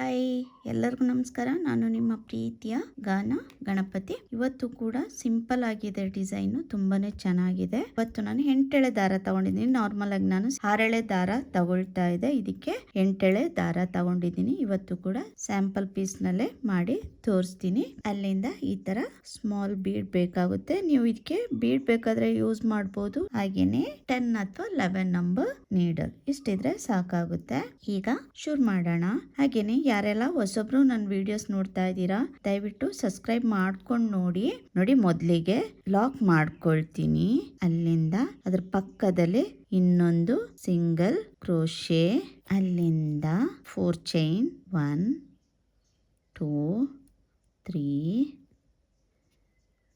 Hi, ಎಲ್ಲರಿಗೂ ನಮಸ್ಕಾರ. ನಾನು ನಿಮ್ಮ ಪ್ರೀತಿಯ ಗಾನ ಗಣಪತಿ. ಇವತ್ತು ಕೂಡ ಸಿಂಪಲ್ ಆಗಿದೆ ಡಿಸೈನು, ತುಂಬಾನೇ ಚೆನ್ನಾಗಿದೆ. ಇವತ್ತು ನಾನು 8 ಎಳೆ ದಾರ ತಗೊಂಡಿದ್ದೀನಿ. ನಾರ್ಮಲ್ ಆಗಿ ನಾನು 6 ಎಳೆ ದಾರ ತಗೊಳ್ತಾ ಇದ್ದೆ, ಇದಕ್ಕೆ 8 ಎಳೆ ದಾರ ತಗೊಂಡಿದ್ದೀನಿ. ಇವತ್ತು ಕೂಡ ಸ್ಯಾಂಪಲ್ ಪೀಸ್ ನಲ್ಲೇ ಮಾಡಿ ತೋರಿಸ್ತೀನಿ. ಅಲ್ಲಿಂದ ಈ ತರ ಸ್ಮಾಲ್ ಬೀಡ್ ಬೇಕಾಗುತ್ತೆ. ನೀವು ಇದಕ್ಕೆ ಬೀಡ್ ಬೇಕಾದ್ರೆ ಯೂಸ್ ಮಾಡಬಹುದು. ಹಾಗೇನೆ 10 ಅಥವಾ 11 ನಂಬರ್ ನೀಡಲ್ ಇಷ್ಟಿದ್ರೆ ಸಾಕಾಗುತ್ತೆ. ಈಗ ಶುರು ಮಾಡೋಣ. ಹಾಗೇನೆ ಯಾರೆಲ್ಲ ಹೊಸಬ್ರು ನನ್ನ ವಿಡಿಯೋಸ್ ನೋಡ್ತಾ ಇದ್ದೀರಾ, ದಯವಿಟ್ಟು ಸಬ್ಸ್ಕ್ರೈಬ್ ಮಾಡ್ಕೊಂಡು ನೋಡಿ. ಮೊದಲಿಗೆ ಲಾಕ್ ಮಾಡ್ಕೊಳ್ತೀನಿ. ಅಲ್ಲಿಂದ ಅದ್ರ ಪಕ್ಕದಲ್ಲಿ ಇನ್ನೊಂದು ಸಿಂಗಲ್ ಕ್ರೋಶೆ, ಅಲ್ಲಿಂದ 4 ಚೈನ್ 1 2 3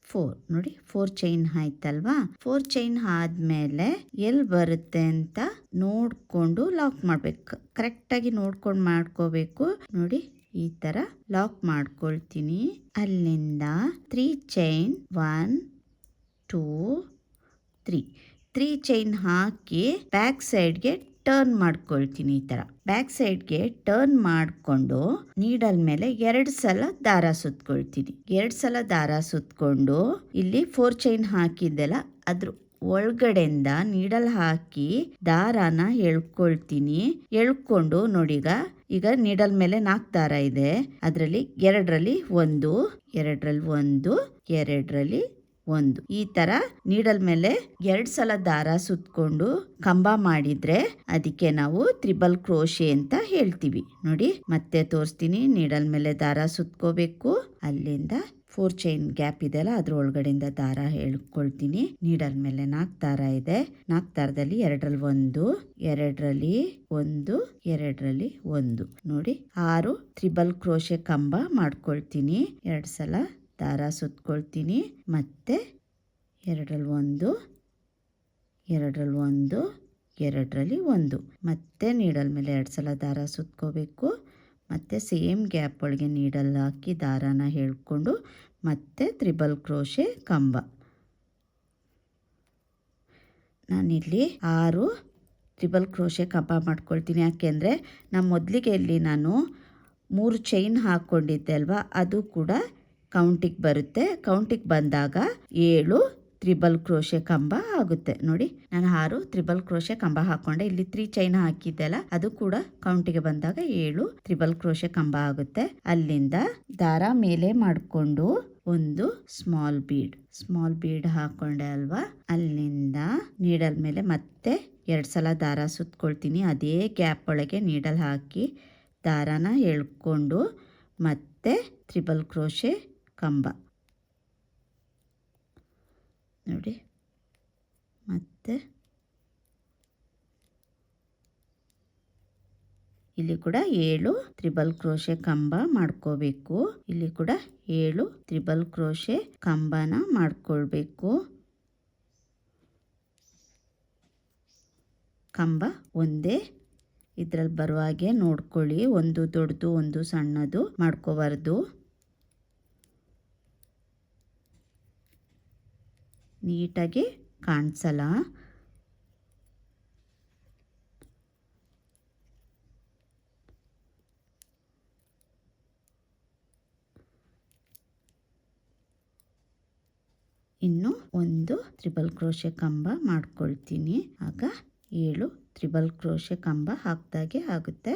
4 ನೋಡಿ, 4 ಚೈನ್ ಆಯ್ತಲ್ವಾ. 4 ಚೈನ್ ಆದ್ಮೇಲೆ ಎಲ್ಲಿ ಬರುತ್ತೆ ಅಂತ ನೋಡ್ಕೊಂಡು ಲಾಕ್ ಮಾಡ್ಬೇಕು. ಕರೆಕ್ಟ್ ಆಗಿ ನೋಡ್ಕೊಂಡು ಮಾಡ್ಕೋಬೇಕು. ನೋಡಿ, ಈ ತರ ಲಾಕ್ ಮಾಡ್ಕೊಳ್ತೀನಿ. ಅಲ್ಲಿಂದ 3 ಚೈನ್ 1 2 3 ಚೈನ್ ಹಾಕಿ ಬ್ಯಾಕ್ ಸೈಡ್ಗೆ ಟರ್ನ್ ಮಾಡ್ಕೊಳ್ತೀನಿ. ಈ ತರ ಬ್ಯಾಕ್ ಸೈಡ್ಗೆ ಟರ್ನ್ ಮಾಡ್ಕೊಂಡು ನೀಡಲ್ ಮೇಲೆ 2 ಸಲ ದಾರ ಸುತ್ಕೊಳ್ತೀನಿ. 2 ಸಲ ದಾರ ಸುತ್ಕೊಂಡು ಇಲ್ಲಿ 4 ಚೈನ್ ಹಾಕಿದ್ದೆಲ್ಲ ಅದ್ರ ಒಳಗಡೆಯಿಂದ ನೀಡಲ್ ಹಾಕಿ ದಾರಾನ ಎಳ್ಕೊಳ್ತೀನಿ. ಎಳ್ಕೊಂಡು ನೋಡಿ, ಈಗ ನೀಡಲ್ ಮೇಲೆ 4 ದಾರ ಇದೆ. ಅದರಲ್ಲಿ 2ರಲ್ಲಿ 1 2ರಲ್ಲಿ 1 2ರಲ್ಲಿ 1 ಈ ತರ ನೀಡಲ್ ಮೇಲೆ 2 ಸಲ ದಾರ ಸುತ್ಕೊಂಡು ಕಂಬ ಮಾಡಿದ್ರೆ ಅದಕ್ಕೆ ನಾವು ತ್ರಿಬಲ್ ಕ್ರೋಶೆ ಅಂತ ಹೇಳ್ತೀವಿ. ನೋಡಿ, ಮತ್ತೆ ತೋರಿಸ್ತೀನಿ. ನೀಡಲ್ ಮೇಲೆ ದಾರ ಸುತ್ಕೋಬೇಕು. ಅಲ್ಲಿಂದ 4 ಚೈನ್ ಗ್ಯಾಪ್ ಇದೆಯಲ್ಲ, ಅದ್ರ ಒಳಗಡೆಯಿಂದ ದಾರ ಎಳ್ಕೊಳ್ತೀನಿ. ನೀಡಲ್ ಮೇಲೆ 4 ದಾರ ಇದೆ. 4 ದಾರದಲ್ಲಿ 2ರಲ್ಲಿ 1 2ರಲ್ಲಿ 1 2ರಲ್ಲಿ 1 ನೋಡಿ, 6 ತ್ರಿಬಲ್ ಕ್ರೋಶೆ ಕಂಬ ಮಾಡ್ಕೊಳ್ತೀನಿ. 2 ಸಲ ದಾರ ಸುತ್ಕೊಳ್ತೀನಿ. ಮತ್ತೆ 2ರಲ್ಲಿ 1 2ರಲ್ಲಿ 1 2ರಲ್ಲಿ 1 ಮತ್ತೆ ನೀಡಲ್ ಮೇಲೆ 2 ಸಲ ದಾರ ಸುತ್ಕೋಬೇಕು. ಮತ್ತೆ ಸೇಮ್ ಗ್ಯಾಪ್ ಒಳಗೆ ನೀಡಲ್ ಹಾಕಿ ದಾರಾನ ಹೇಳ್ಕೊಂಡು ಮತ್ತೆ ತ್ರಿಬಲ್ ಕ್ರೋಶೆ ಕಂಬ. ನಾನಿಲ್ಲಿ 6 ತ್ರಿಬಲ್ ಕ್ರೋಶೆ ಕಂಬ ಮಾಡ್ಕೊಳ್ತೀನಿ. ಯಾಕೆಂದರೆ ಮೊದಲಿಗೆ ಇಲ್ಲಿ ನಾನು 3 ಚೈನ್ ಹಾಕ್ಕೊಂಡಿದ್ದೆ ಅಲ್ವಾ, ಅದು ಕೂಡ ಕೌಂಟಿಗೆ ಬರುತ್ತೆ. ಕೌಂಟಿಗೆ ಬಂದಾಗ 7 ತ್ರಿಬಲ್ ಕ್ರೋಶೆ ಕಂಬ ಆಗುತ್ತೆ. ನೋಡಿ, ನಾನು 6 ತ್ರಿಬಲ್ ಕ್ರೋಶೆ ಕಂಬ ಹಾಕೊಂಡೆ. ಇಲ್ಲಿ 3 ಚೈನ್ ಹಾಕಿದ್ದೆಲ್ಲ ಅದು ಕೂಡ ಕೌಂಟಿಗೆ ಬಂದಾಗ 7 ತ್ರಿಬಲ್ ಕ್ರೋಶೆ ಕಂಬ ಆಗುತ್ತೆ. ಅಲ್ಲಿಂದ ದಾರ ಮೇಲೆ ಮಾಡಿಕೊಂಡು ಒಂದು ಸ್ಮಾಲ್ ಬೀಡ್ ಹಾಕೊಂಡೆ ಅಲ್ವಾ. ಅಲ್ಲಿಂದ ನೀಡಲ್ ಮೇಲೆ ಮತ್ತೆ 2 ಸಲ ದಾರ ಸುತ್ಕೊಳ್ತೀನಿ. ಅದೇ ಗ್ಯಾಪ್ ಒಳಗೆ ನೀಡಲ್ ಹಾಕಿ ದಾರಾನ ಎಳ್ಕೊಂಡು ಮತ್ತೆ ತ್ರಿಬಲ್ ಕ್ರೋಶೆ ಕಂಬ ನೋಡಿ. ಮತ್ತೆ ಇಲ್ಲಿ ಕೂಡ 7 ತ್ರಿಬಲ್ ಕ್ರೋಶೆ ಕಂಬ ಮಾಡ್ಕೋಬೇಕು. ಇಲ್ಲಿ ಕೂಡ 7 ತ್ರಿಬಲ್ ಕ್ರೋಶೆ ಕಂಬನ ಮಾಡ್ಕೊಳ್ಬೇಕು. ಕಂಬ ಒಂದೇ ಇದ್ರಲ್ಲಿ ಬರುವ ಹಾಗೆ ನೋಡ್ಕೊಳ್ಳಿ. ಒಂದು ದೊಡ್ಡದು ಒಂದು ಸಣ್ಣದು ಮಾಡ್ಕೋಬಾರ್ದು. ನೀಟಾಗಿ ಕಾಣಿಸಲ್ಲ. ಇನ್ನು ಒಂದು ತ್ರಿಬಲ್ ಕ್ರೋಶೆ ಕಂಬ ಮಾಡ್ಕೊಳ್ತೀನಿ. ಆಗ 7 ತ್ರಿಬಲ್ ಕ್ರೋಶೆ ಕಂಬ ಹಾಕ್ದಾಗೆ ಆಗುತ್ತೆ.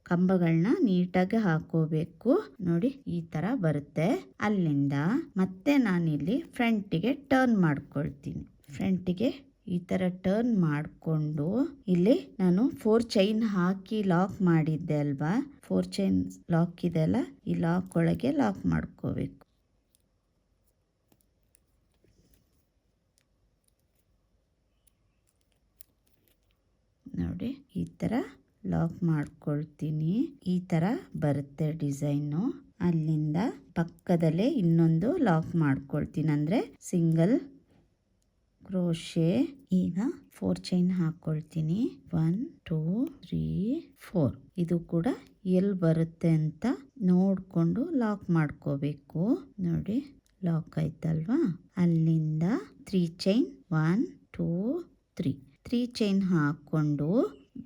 ಕಂಬಗಳನ್ನ ನೀಟಾಗಿ ಹಾಕೋಬೇಕು. ನೋಡಿ, ಈ ತರ ಬರುತ್ತೆ. ಅಲ್ಲಿಂದ ಮತ್ತೆ ನಾನಿಲ್ಲಿ ಫ್ರಂಟಿಗೆ ಟರ್ನ್ ಮಾಡ್ಕೊಳ್ತೀನಿ. ಫ್ರಂಟಿಗೆ ಈ ತರ ಟರ್ನ್ ಮಾಡಿಕೊಂಡು ಇಲ್ಲಿ ನಾನು 4 ಚೈನ್ ಹಾಕಿ ಲಾಕ್ ಮಾಡಿದ್ದೆ ಅಲ್ವಾ, 4 ಚೈನ್ ಲಾಕ್ ಇದೆಲ್ಲ, ಈ ಲಾಕ್ ಒಳಗೆ ಲಾಕ್ ಮಾಡ್ಕೋಬೇಕು. ನೋಡಿ, ಈ ತರ ಲಾಕ್ ಮಾಡ್ಕೊಳ್ತೀನಿ. ಈ ತರ ಬರುತ್ತೆ ಡಿಸೈನು. ಅಲ್ಲಿಂದ ಪಕ್ಕದಲ್ಲೇ ಇನ್ನೊಂದು ಲಾಕ್ ಮಾಡ್ಕೊಳ್ತೀನಿ, ಅಂದ್ರೆ ಸಿಂಗಲ್ ಕ್ರೋಶೆ. ಈಗ 4 ಚೈನ್ ಹಾಕೊಳ್ತೀನಿ. 1 2 3 4 ಇದು ಕೂಡ ಎಲ್ಲಿ ಬರುತ್ತೆ ಅಂತ ನೋಡ್ಕೊಂಡು ಲಾಕ್ ಮಾಡ್ಕೋಬೇಕು. ನೋಡಿ, ಲಾಕ್ ಆಯ್ತಲ್ವಾ. ಅಲ್ಲಿಂದ 3 ಚೈನ್ 1 2 3 3 ಚೈನ್ ಹಾಕ್ಕೊಂಡು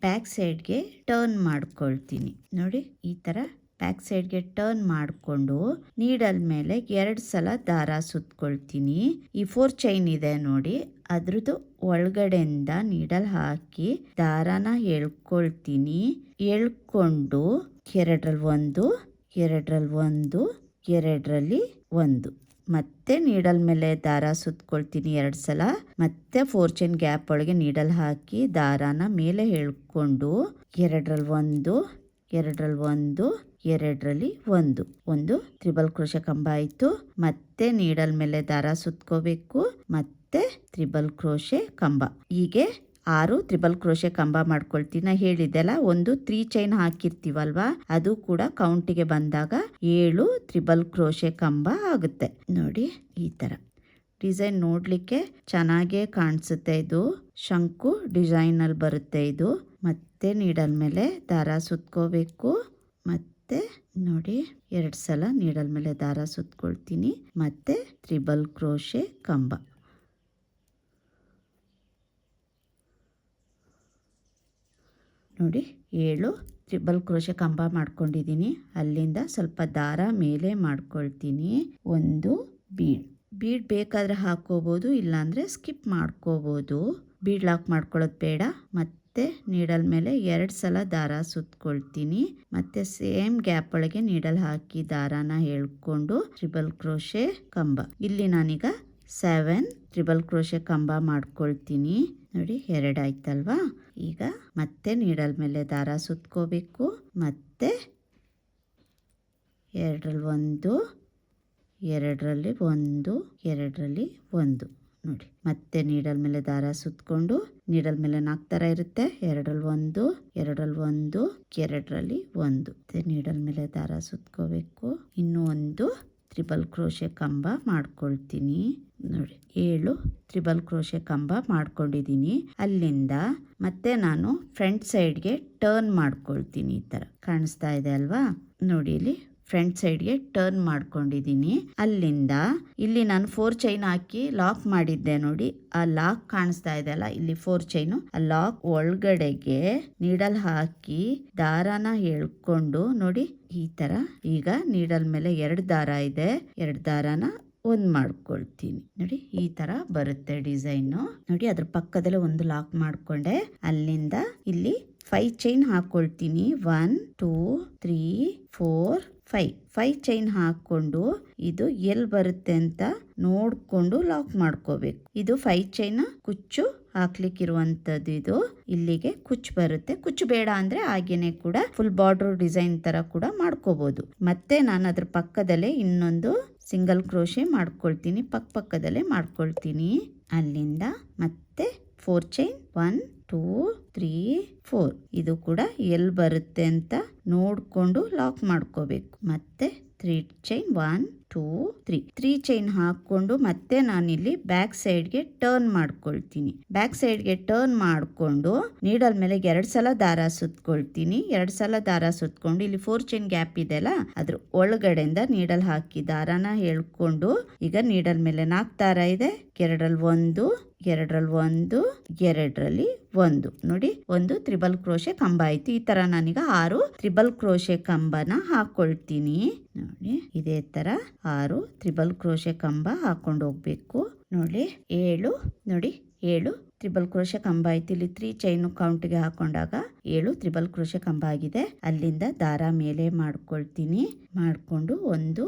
ಬ್ಯಾಕ್ ಸೈಡ್ಗೆ ಟರ್ನ್ ಮಾಡ್ಕೊಳ್ತೀನಿ. ನೋಡಿ ಈ ಥರ ಬ್ಯಾಕ್ ಸೈಡ್ಗೆ ಟರ್ನ್ ಮಾಡಿಕೊಂಡು ನೀಡಲ್ ಮೇಲೆ 2 ಸಲ ದಾರ ಸುತ್ಕೊಳ್ತೀನಿ. ಈ 4 ಚೈನ್ ಇದೆ ನೋಡಿ, ಅದ್ರದ್ದು ಒಳಗಡೆಯಿಂದ ನೀಡಲ್ ಹಾಕಿ ದಾರಾನ ಎಳ್ಕೊಳ್ತೀನಿ. ಎಳ್ಕೊಂಡು 2ರಲ್ಲಿ 1, 2ರಲ್ಲಿ 1, 2ರಲ್ಲಿ 1 ಮತ್ತೆ ನೀಡಲ್ ಮೇಲೆ ದಾರ ಸುತ್ಕೊಳ್ತೀನಿ 2 ಸಲ. ಮತ್ತೆ 4 ಚೈನ್ ಗ್ಯಾಪ್ ಒಳಗೆ ನೀಡಲ್ ಹಾಕಿ ದಾರಾನ ಮೇಲೆ ಎಳ್ಕೊಂಡು 2ರಲ್ಲಿ 1, 2ರಲ್ಲಿ 1, 2ರಲ್ಲಿ 1 ಒಂದು ತ್ರಿಬಲ್ ಕ್ರೋಶೆ ಕಂಬ ಆಯಿತು. ಮತ್ತೆ ನೀಡಲ್ ಮೇಲೆ ದಾರ ಸುತ್ಕೋಬೇಕು, ಮತ್ತೆ ತ್ರಿಬಲ್ ಕ್ರೋಶೆ ಕಂಬ. ಹೀಗೆ 6 ತ್ರಿಬಲ್ ಕ್ರೋಶೆ ಕಂಬ ಮಾಡ್ಕೊಳ್ತೀನಿ. ನಾ ಹೇಳಿದ್ದೆಲ್ಲ ಒಂದು 3 ಚೈನ್ ಹಾಕಿರ್ತೀವಲ್ವಾ, ಅದು ಕೂಡ ಕೌಂಟಿಗೆ ಬಂದಾಗ 7 ತ್ರಿಬಲ್ ಕ್ರೋಶೆ ಕಂಬ ಆಗುತ್ತೆ. ನೋಡಿ ಈ ಥರ ಡಿಸೈನ್ ನೋಡಲಿಕ್ಕೆ ಚೆನ್ನಾಗೇ ಕಾಣಿಸುತ್ತೆ. ಇದು ಶಂಕು ಡಿಸೈನಲ್ಲಿ ಬರುತ್ತೆ ಇದು. ಮತ್ತೆ ನೀಡಲ್ ಮೇಲೆ ದಾರ ಸುತ್ಕೋಬೇಕು. ಮತ್ತೆ ನೋಡಿ 2 ಸಲ ನೀಡಲ್ ಮೇಲೆ ದಾರ ಸುತ್ಕೊಳ್ತೀನಿ. ಮತ್ತೆ ತ್ರಿಬಲ್ ಕ್ರೋಶೆ ಕಂಬ. ನೋಡಿ 7 ತ್ರಿಬಲ್ ಕ್ರೋಶೆ ಕಂಬ ಮಾಡ್ಕೊಂಡಿದ್ದೀನಿ. ಅಲ್ಲಿಂದ ಸ್ವಲ್ಪ ದಾರ ಮೇಲೆ ಮಾಡ್ಕೊಳ್ತೀನಿ. ಒಂದು ಬೀಡ್ ಬೇಕಾದರೆ ಹಾಕೋಬೋದು, ಇಲ್ಲಾಂದರೆ ಸ್ಕಿಪ್ ಮಾಡ್ಕೋಬೋದು. ಬೀಡ್ ಲಾಕ್ ಮಾಡ್ಕೊಳ್ಳೋದು ಬೇಡ. ಮತ್ತೆ ನೀಡಲ್ ಮೇಲೆ 2 ಸಲ ದಾರ ಸುತ್ಕೊಳ್ತೀನಿ. ಮತ್ತೆ ಸೇಮ್ ಗ್ಯಾಪ್ ಒಳಗೆ ನೀಡಲ್ ಹಾಕಿ ದಾರಾನ ಎಳ್ಕೊಂಡು ತ್ರಿಬಲ್ ಕ್ರೋಶೆ ಕಂಬ. ಇಲ್ಲಿ ನಾನೀಗ 7 ತ್ರಿಬಲ್ ಕ್ರೋಶೆ ಕಂಬ ಮಾಡ್ಕೊಳ್ತೀನಿ. ನೋಡಿ 2 ಆಯ್ತಲ್ವಾ. ಈಗ ಮತ್ತೆ ನೀಡಲ್ ಮೇಲೆ ದಾರ ಸುತ್ಕೋಬೇಕು. ಮತ್ತೆ 2ರಲ್ಲಿ 1, 2ರಲ್ಲಿ 1, 2ರಲ್ಲಿ 1 ನೋಡಿ. ಮತ್ತೆ ನೀಡಲ್ ಮೇಲೆ ದಾರ ಸುತ್ಕೊಂಡು ನೀಡಲ್ ಮೇಲೆ 4 ಥರ ಇರುತ್ತೆ. 2ರಲ್ಲಿ 1, 2ರಲ್ಲಿ 1, 2ರಲ್ಲಿ 1 ಮತ್ತೆ ನೀಡಲ್ ಮೇಲೆ ದಾರ ಸುತ್ಕೋಬೇಕು. ಇನ್ನೂ ಒಂದು ತ್ರಿಬಲ್ ಕ್ರೋಶೆ ಕಂಬ ಮಾಡ್ಕೊಳ್ತೀನಿ. ನೋಡಿ 7 ತ್ರಿಬಲ್ ಕ್ರೋಶೆ ಕಂಬ ಮಾಡ್ಕೊಂಡಿದ್ದೀನಿ. ಅಲ್ಲಿಂದ ಮತ್ತೆ ನಾನು ಫ್ರಂಟ್ ಸೈಡ್ಗೆ ಟರ್ನ್ ಮಾಡ್ಕೊಳ್ತೀನಿ. ಈ ಥರ ಕಾಣಿಸ್ತಾ ಇದೆ ಅಲ್ವಾ. ನೋಡಿ ಇಲ್ಲಿ ಫ್ರಂಟ್ ಸೈಡ್ಗೆ ಟರ್ನ್ ಮಾಡ್ಕೊಂಡಿದ್ದೀನಿ. ಅಲ್ಲಿಂದ ಇಲ್ಲಿ ನಾನು 4 ಚೈನ್ ಹಾಕಿ ಲಾಕ್ ಮಾಡಿದ್ದೆ ನೋಡಿ. ಆ ಲಾಕ್ ಕಾಣಿಸ್ತಾ ಇದೆ ಅಲ್ಲ, ಇಲ್ಲಿ 4 ಚೈನು. ಆ ಲಾಕ್ ಒಳಗಡೆಗೆ ನೀಡಲ್ ಹಾಕಿ ದಾರಾನ ಎಳ್ಕೊಂಡು ನೋಡಿ ಈ ತರ. ಈಗ ನೀಡಲ್ ಮೇಲೆ 2 ದಾರ ಇದೆ, 2 ದಾರಾನ ಒಂದ್ ಮಾಡ್ಕೊಳ್ತೀನಿ. ನೋಡಿ ಈ ತರ ಬರುತ್ತೆ ಡಿಸೈನು. ನೋಡಿ ಅದ್ರ ಪಕ್ಕದಲ್ಲೇ ಒಂದು ಲಾಕ್ ಮಾಡ್ಕೊಂಡೆ. ಅಲ್ಲಿಂದ ಇಲ್ಲಿ 5 ಚೈನ್ ಹಾಕೊಳ್ತೀನಿ. 1 2 3 4 5 ಚೈನ್ ಹಾಕೊಂಡು ಇದು ಎಲ್ಲಿ ಬರುತ್ತೆ ಅಂತ ನೋಡ್ಕೊಂಡು ಲಾಕ್ ಮಾಡ್ಕೋಬೇಕು. ಇದು 5 ಚೈನ್ ಕುಚ್ಚು ಹಾಕ್ಲಿಕ್ಕಿರುವಂತದ್ದು. ಇದು ಇಲ್ಲಿಗೆ ಕುಚ್ಚು ಬರುತ್ತೆ. ಕುಚ್ಚು ಬೇಡ ಅಂದ್ರೆ ಹಾಗೇನೆ ಕೂಡ ಫುಲ್ ಬಾರ್ಡರ್ ಡಿಸೈನ್ ತರ ಕೂಡ ಮಾಡ್ಕೋಬಹುದು. ಮತ್ತೆ ನಾನು ಅದ್ರ ಪಕ್ಕದಲ್ಲೇ ಇನ್ನೊಂದು ಸಿಂಗಲ್ ಕ್ರೋಶೆ ಮಾಡ್ಕೊಳ್ತೀನಿ. ಪಕ್ಕದಲ್ಲೇ ಮಾಡ್ಕೊಳ್ತೀನಿ. ಅಲ್ಲಿಂದ ಮತ್ತೆ 4 ಚೈನ್ 1 2 3 4 ಇದು ಕೂಡ ಎಲ್ಲಿ ಬರುತ್ತೆ ಅಂತ ನೋಡ್ಕೊಂಡು ಲಾಕ್ ಮಾಡ್ಕೋಬೇಕು. ಮತ್ತೆ 3 ಚೈನ್ 1 2 3 ಚೈನ್ ಹಾಕೊಂಡು ಮತ್ತೆ ನಾನಿಲ್ಲಿ ಬ್ಯಾಕ್ ಸೈಡ್ಗೆ ಟರ್ನ್ ಮಾಡ್ಕೊಳ್ತೀನಿ. ಬ್ಯಾಕ್ ಸೈಡ್ಗೆ ಟರ್ನ್ ಮಾಡಿಕೊಂಡು ನೀಡಲ್ ಮೇಲೆ 2 ಸಲ ದಾರ ಸುತ್ಕೊಳ್ತೀನಿ. 2 ಸಲ ದಾರ ಸುತ್ಕೊಂಡು ಇಲ್ಲಿ 4 ಚೈನ್ ಗ್ಯಾಪ್ ಇದೆ ಅಲ್ಲ, ಅದ್ರ ಒಳಗಡೆಯಿಂದ ನೀಡಲ್ ಹಾಕಿ ದಾರಾನ ಎಳ್ಕೊಂಡು ಈಗ ನೀಡಲ್ ಮೇಲೆ 4 ದಾರ ಇದೆ. 2ರಲ್ಲಿ 1, 2ರಲ್ಲಿ 1, 2ರಲ್ಲಿ 1 ನೋಡಿ ಒಂದು ತ್ರಿಬಲ್ ಕ್ರೋಶೆ ಕಂಬ ಆಯ್ತು. ಈ ತರ ನಾನೀಗ 6 ತ್ರಿಬಲ್ ಕ್ರೋಶೆ ಕಂಬನ ಹಾಕೊಳ್ತೀನಿ. ನೋಡಿ ಇದೇ ತರ 6 ತ್ರಿಬಲ್ ಕ್ರೋಶೆ ಕಂಬ ಹಾಕೊಂಡು ಹೋಗ್ಬೇಕು. ನೋಡಿ 7 ತ್ರಿಬಲ್ ಕ್ರೋಶೆ ಕಂಬ ಆಯ್ತು. ಇಲ್ಲಿ 3 ಚೈನ್ ಕೌಂಟ್ಗೆ ಹಾಕೊಂಡಾಗ 7 ತ್ರಿಬಲ್ ಕ್ರೋಶೆ ಕಂಬ ಆಗಿದೆ. ಅಲ್ಲಿಂದ ದಾರ ಮೇಲೆ ಮಾಡ್ಕೊಳ್ತೀನಿ. ಮಾಡ್ಕೊಂಡು ಒಂದು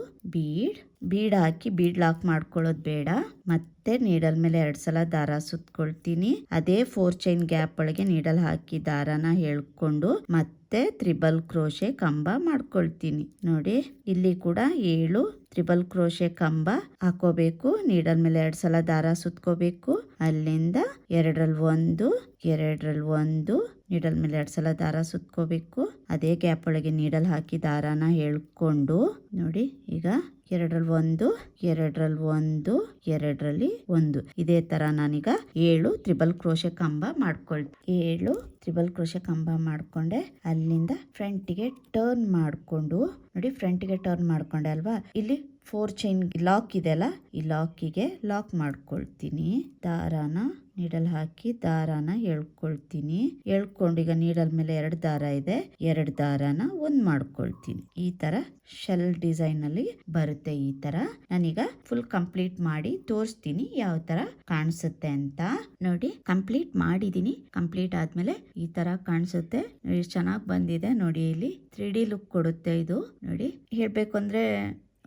ಬೀಡ್ ಹಾಕಿ ಬೀಡ್ ಲಾಕ್ ಮಾಡ್ಕೊಳ್ಳೋದು ಬೇಡ. ಮತ್ತೆ ನೀಡಲ್ ಮೇಲೆ 2 ಸಲ ದಾರ ಸುತ್ಕೊಳ್ತೀನಿ. ಅದೇ 4 ಚೈನ್ ಗ್ಯಾಪ್ ಒಳಗೆ ನೀಡಲ್ ಹಾಕಿ ದಾರಾನ ಎಳ್ಕೊಂಡು ಮತ್ತೆ ತ್ರಿಬಲ್ ಕ್ರೋಶೆ ಕಂಬ ಮಾಡ್ಕೊಳ್ತೀನಿ. ನೋಡಿ ಇಲ್ಲಿ ಕೂಡ 7 ತ್ರಿಬಲ್ ಕ್ರೋಶೆ ಕಂಬ ಹಾಕೋಬೇಕು. ನೀಡಲ್ ಮೇಲೆ 2 ಸಲ ದಾರ ಸುತ್ಕೋಬೇಕು. ಅಲ್ಲಿಂದ 2ರಲ್ಲಿ 1, 2ರಲ್ಲಿ 1 ನೀಡಲ್ ಮೇಲೆ 2 ಸಲ ದಾರ ಸುತ್ಕೋಬೇಕು. ಅದೇ ಗ್ಯಾಪ್ ಒಳಗೆ ನೀಡಲ್ ಹಾಕಿ ದಾರಾನ ಎಳ್ಕೊಂಡು ನೋಡಿ ಈಗ 2ರಲ್ಲಿ 1, 2ರಲ್ಲಿ 1, 2ರಲ್ಲಿ 1 ಇದೇ ತರ ನಾನೀಗ 7 ತ್ರಿಬಲ್ ಕ್ರೋಶೆ ಕಂಬ ಮಾಡ್ಕೊಳ್ತೀನಿ. 7 ತ್ರಿಬಲ್ ಕ್ರೋಶೆ ಕಂಬ ಮಾಡ್ಕೊಂಡೆ. ಅಲ್ಲಿಂದ ಫ್ರಂಟಿಗೆ ಟರ್ನ್ ಮಾಡ್ಕೊಂಡು ನೋಡಿ ಫ್ರಂಟಿಗೆ ಟರ್ನ್ ಮಾಡ್ಕೊಂಡೆ ಅಲ್ವಾ. ಇಲ್ಲಿ 4 ಚೈನ್ ಲಾಕ್ ಇದೆಯಲ್ಲ, ಈ ಲಾಕಿಗೆ ಲಾಕ್ ಮಾಡ್ಕೊಳ್ತೀನಿ. ದಾರಾನ ನೀಡಲ್ ಹಾಕಿ ದಾರಾನ ಎಳ್ಕೊಳ್ತೀನಿ. ಎಳ್ಕೊಂಡು ಈಗ ನೀಡಲ್ ಮೇಲೆ 2 ದಾರ ಇದೆ, 2 ದಾರಾನ ಒಂದ್ ಮಾಡ್ಕೊಳ್ತೀನಿ. ಈ ತರ ಶೆಲ್ ಡಿಸೈನ್ ಅಲ್ಲಿ ಬರುತ್ತೆ. ಈ ತರ ನಾನೀಗ ಫುಲ್ ಕಂಪ್ಲೀಟ್ ಮಾಡಿ ತೋರಿಸ್ತೀನಿ ಯಾವ ತರ ಕಾಣಿಸುತ್ತೆ ಅಂತ. ನೋಡಿ ಕಂಪ್ಲೀಟ್ ಮಾಡಿದೀನಿ. ಕಂಪ್ಲೀಟ್ ಆದ್ಮೇಲೆ ಈ ತರ ಕಾಣಿಸುತ್ತೆ. ನೋಡಿ ಚೆನ್ನಾಗಿ ಬಂದಿದೆ. ನೋಡಿ ಇಲ್ಲಿ 3D ಲುಕ್ ಕೊಡುತ್ತೆ ಇದು. ನೋಡಿ ಹೇಳ್ಬೇಕು ಅಂದ್ರೆ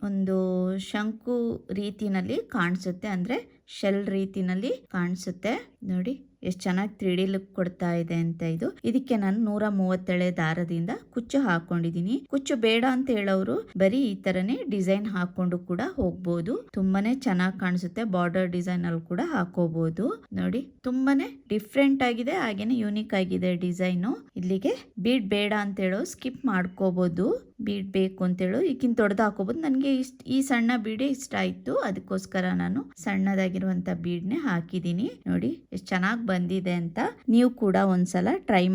ಒಂದು ಶಂಕು ರೀತಿನಲ್ಲಿ ಕಾಣಿಸುತ್ತೆ, ಅಂದ್ರೆ ಶೆಲ್ ರೀತಿನಲ್ಲಿ ಕಾಣಿಸುತ್ತೆ. ನೋಡಿ ಎಷ್ಟು ಚೆನ್ನಾಗಿ 3D ಲುಕ್ ಕೊಡ್ತಾ ಇದೆ ಅಂತ. ಇದಕ್ಕೆ ನಾನು 137 ದಾರದಿಂದ ಕುಚ್ಚು ಹಾಕೊಂಡಿದೀನಿ. ಕುಚ್ಚು ಬೇಡ ಅಂತ ಹೇಳೋರು ಬರೀ ಈ ತರನೇ ಡಿಸೈನ್ ಹಾಕೊಂಡು ಕೂಡ ಹೋಗ್ಬೋದು. ತುಂಬಾನೇ ಚೆನ್ನಾಗಿ ಕಾಣಿಸುತ್ತೆ. ಬಾರ್ಡರ್ ಡಿಸೈನ್ ಅಲ್ಲಿ ಕೂಡ ಹಾಕೋಬಹುದು. ನೋಡಿ ತುಂಬಾನೇ ಡಿಫ್ರೆಂಟ್ ಆಗಿದೆ, ಹಾಗೇನೆ ಯೂನಿಕ್ ಆಗಿದೆ ಡಿಸೈನು. ಇಲ್ಲಿಗೆ ಬೀಡ್ ಬೇಡ ಅಂತ ಹೇಳೋ ಸ್ಕಿಪ್ ಮಾಡ್ಕೋಬಹುದು. ಬೀಡ್ ಬೇಕು ಅಂತ ಹೇಳೋ ಈಗಿನ ದೊಡ್ಡದು ಹಾಕೋಬಹುದು. ನನಗೆ ಈ ಸಣ್ಣ ಬೀಡೇ ಇಷ್ಟ ಆಯ್ತು, ಅದಕ್ಕೋಸ್ಕರ ನಾನು ಸಣ್ಣದಾಗಿರುವಂತ ಬೀಡ್ನೆ ಹಾಕಿದೀನಿ. ನೋಡಿ ಎಷ್ಟು ಚೆನ್ನಾಗಿ ಬಂದಿದೆ ಅಂತ. ನೀವು ಕೂಡ ಒಂದ್ಸಲ ಟ್ರೈ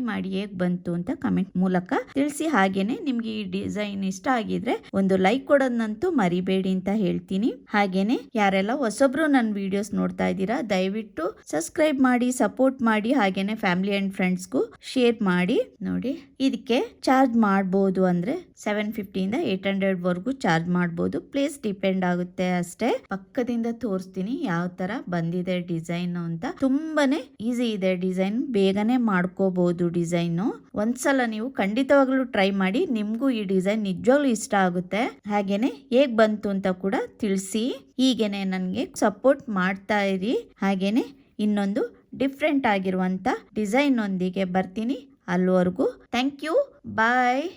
ಮಾಡಿ ಹೇಗ್ ಬಂತು ಅಂತ ಕಮೆಂಟ್ ಮೂಲಕ ತಿಳಿಸಿ. ಹಾಗೇನೆ ನಿಮ್ಗೆ ಈ ಡಿಸೈನ್ ಇಷ್ಟ ಆಗಿದ್ರೆ ಒಂದು ಲೈಕ್ ಕೊಡೋದಂತೂ ಮರಿಬೇಡಿ ಅಂತ ಹೇಳ್ತೀನಿ. ಹಾಗೇನೆ ಯಾರೆಲ್ಲ ಹೊಸಬ್ರು ನನ್ನ ವಿಡಿಯೋಸ್ ನೋಡ್ತಾ ಇದ್ದೀರಾ, ದಯವಿಟ್ಟು ಸಬ್ಸ್ಕ್ರೈಬ್ ಮಾಡಿ, ಸಪೋರ್ಟ್ ಮಾಡಿ. ಹಾಗೇನೆ ಫ್ಯಾಮಿಲಿ ಅಂಡ್ ಫ್ರೆಂಡ್ಸ್ಗೂ ಶೇರ್ ಮಾಡಿ. ನೋಡಿ ಇದಕ್ಕೆ ಚಾರ್ಜ್ ಮಾಡಬಹುದು ಅಂದ್ರೆ 750 ಇಂದ 800 ವರೆಗೂ ಚಾರ್ಜ್ ಮಾಡಬಹುದು. ಪ್ಲೇಸ್ ಡಿಪೆಂಡ್ ಆಗುತ್ತೆ ಅಷ್ಟೇ. ಪಕ್ಕದಿಂದ ತೋರಿಸ್ತೀನಿ ಯಾವ ತರ ಬಂದಿದೆ ಡಿಸೈನ್ ಅಂತ. ತುಂಬಾನೇ ಈಸಿ ಇದೆ ಡಿಸೈನ್, ಬೇಗನೆ ಮಾಡ್ಕೋಬಹುದು ಡಿಸೈನ್. ಒಂದ್ಸಲ ನೀವು ಖಂಡಿತವಾಗ್ಲೂ ಟ್ರೈ ಮಾಡಿ, ನಿಮ್ಗೂ ಈ ಡಿಸೈನ್ ನಿಜವಾಗ್ಲೂ ಇಷ್ಟ ಆಗುತ್ತೆ. ಹಾಗೇನೆ ಹೇಗ್ ಬಂತು ಅಂತ ಕೂಡ ತಿಳಿಸಿ. ಹೀಗೇನೆ ನನಗೆ ಸಪೋರ್ಟ್ ಮಾಡ್ತಾ ಇರಿ. ಹಾಗೇನೆ ಇನ್ನೊಂದು ಡಿಫ್ರೆಂಟ್ ಆಗಿರುವಂತ ಡಿಸೈನ್ ಒಂದಿಗೆ ಬರ್ತೀನಿ. ಅಲ್ಲಿವರೆಗೂ ಥ್ಯಾಂಕ್ ಯು, ಬಾಯ್.